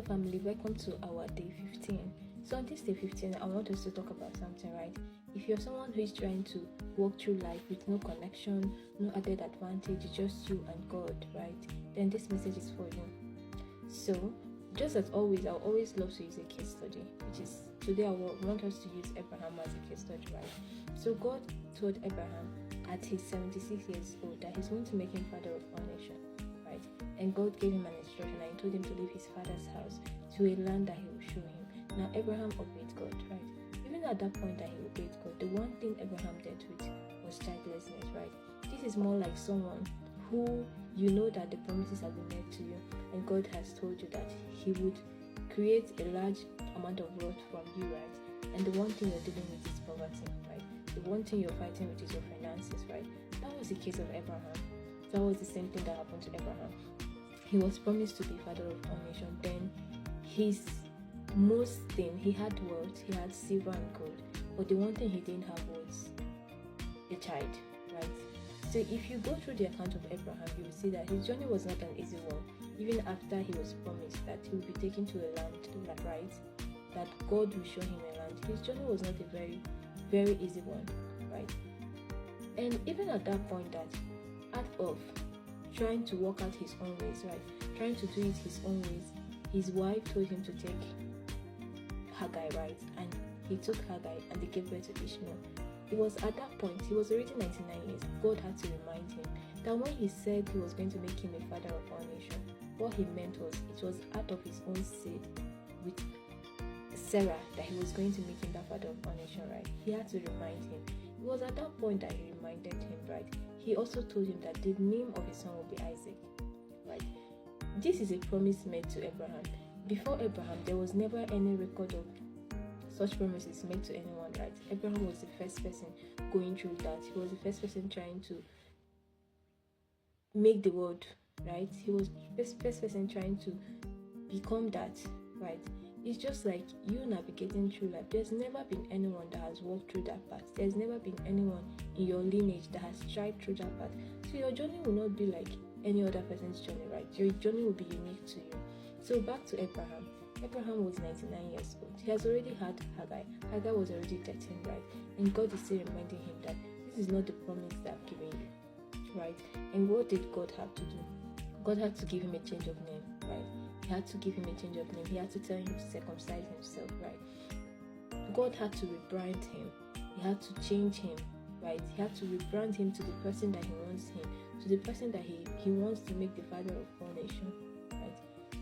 Family, welcome to our day 15. So on this day 15, I want us to talk about something, right? If you're someone who is trying to walk through life with no connection, no added advantage, just you and God, right? Then this message is for you. So, just as always, I'll always love to use a case study, which is today I want us to use Abraham as a case study, right? So God told Abraham at his 76 years old that he's going to make him father of one nation, right? And God gave him an instruction and he told him to leave his father's house to a land that he will show him. Now Abraham obeyed God, right? Even at that point that he obeyed God, the one thing Abraham dealt with was childlessness, right? This is more like someone who you know that the promises have been made to you and God has told you that he would create a large amount of wealth from you, right? And the one thing you're dealing with is poverty, right? The one thing you're fighting with is your finances, right? That was the case of Abraham. That was the same thing that happened to Abraham. He was promised to be father of one nation. Then his most thing, he had wealth, he had silver and gold, but the one thing he didn't have was a child, right? So if you go through the account of Abraham, you will see that his journey was not an easy one. Even after he was promised that he would be taken to a land, right? That God will show him a land. His journey was not a very, very easy one, right? And even at that point, that out of trying to work out his own ways, right? Trying to do it his own ways, his wife told him to take Hagar, right? And he took Hagar and they gave birth to Ishmael. It was at that point, he was already 99 years. God had to remind him that when he said he was going to make him a father of our nation, what he meant was it was out of his own seed with Sarah that he was going to make him that father of our nation, right? He had to remind him. It was at that point that he reminded him, right? He also told him that the name of his son will be Isaac, right? This is a promise made to Abraham. Before Abraham, there was never any record of such promises made to anyone, right? Abraham was the first person going through that. He was the first person trying to make the world, right? He was the first person trying to become that, right? It's just like you navigating through life. There's never been anyone that has walked through that path. There's never been anyone in your lineage that has tried through that path. So your journey will not be like any other person's journey, right? Your journey will be unique to you. So back to Abraham. Abraham was 99 years old. He has already had Hagar. Hagar was already 13, right? And God is still reminding him that this is not the promise that I've given you, right? And what did God have to do? God had to give him a change of name, right? He had to give him a change of name. He had to tell him to circumcise himself, right? God had to rebrand him. He had to change him, right? He had to rebrand him to the person that he wants him, to the person that he wants to make the father of all nations, right?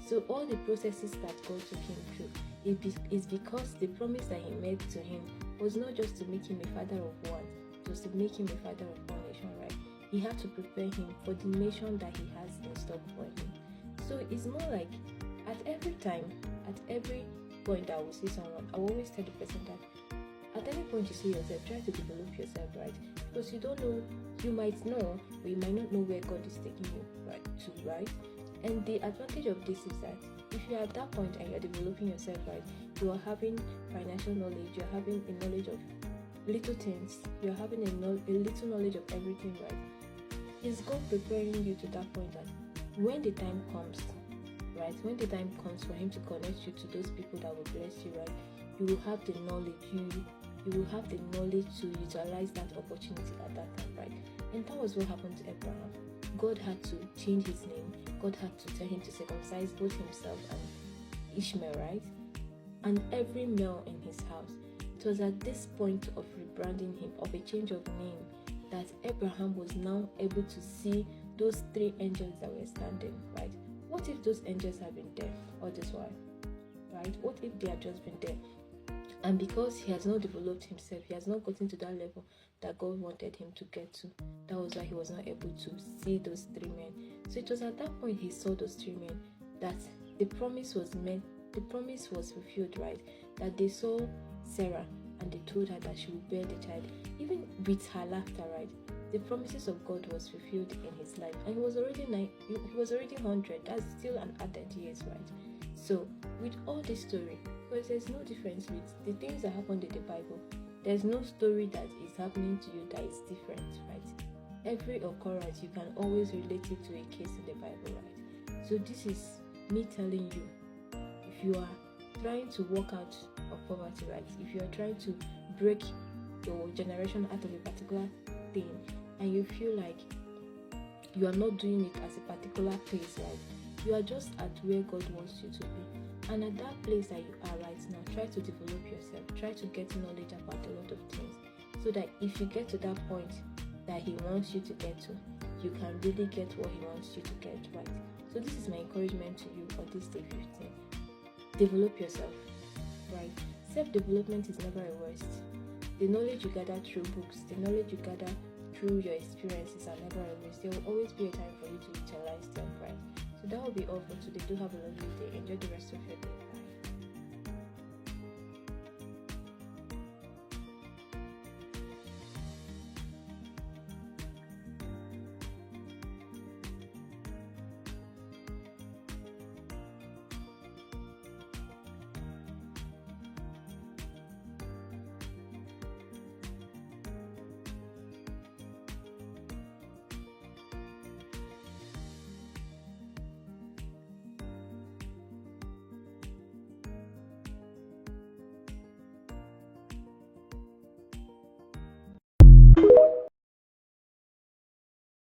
So all the processes that God took him through is because the promise that he made to him was not just to make him a father of one, it was to make him a father of one nation, right? He had to prepare him for the nation that he has in stock for him. So it's more like at every time, at every point I will see someone, I will always tell the person that at any point you see yourself, try to develop yourself, right? Because you don't know, you might know, but you might not know where God is taking you, right? To, right? And the advantage of this is that if you're at that point and you're developing yourself, right, you are having financial knowledge, you're having a knowledge of little things, you're having a little knowledge of everything, right? Is God preparing you to that point that when the time comes, right, when the time comes for him to connect you to those people that will bless you, right, you will have the knowledge, you will have the knowledge to utilize that opportunity at that time, right? And that was what happened to Abraham. God had to change his name. God had to tell him to circumcise both himself and Ishmael, right? And every male in his house. It was at this point of rebranding him, of a change of name, that Abraham was now able to see those three angels that were standing, right? What if those angels had been there all this while, right? What if they had just been there? And because he has not developed himself, he has not gotten to that level that God wanted him to get to. That was why he was not able to see those three men. So it was at that point he saw those three men that the promise was made, the promise was fulfilled, right? That they saw Sarah and they told her that she would bear the child. Even with her laughter, right? The promises of God was fulfilled in his life. And he was already 100. That's still an added years, right? So with all this story, because there's no difference with the things that happened in the Bible, there's no story that is happening to you that is different, right? Every occurrence, you can always relate it to a case in the Bible, right? So this is me telling you, if you are trying to walk out of poverty, right? If you are trying to break your generation out of a particular thing, and you feel like you are not doing it as a particular place, right? You are just at where God wants you to be. And at that place that you are right now, try to develop yourself. Try to get knowledge about a lot of things, so that if you get to that point that He wants you to get to, you can really get what He wants you to get, right? So this is my encouragement to you for this day 15. Develop yourself, right? Self-development is never a waste. The knowledge you gather through books, the knowledge you gather through your experiences are never a waste. There will always be a time for you to utilize them, right? So that will be all for today. Do have a lovely day. Enjoy the rest of your day.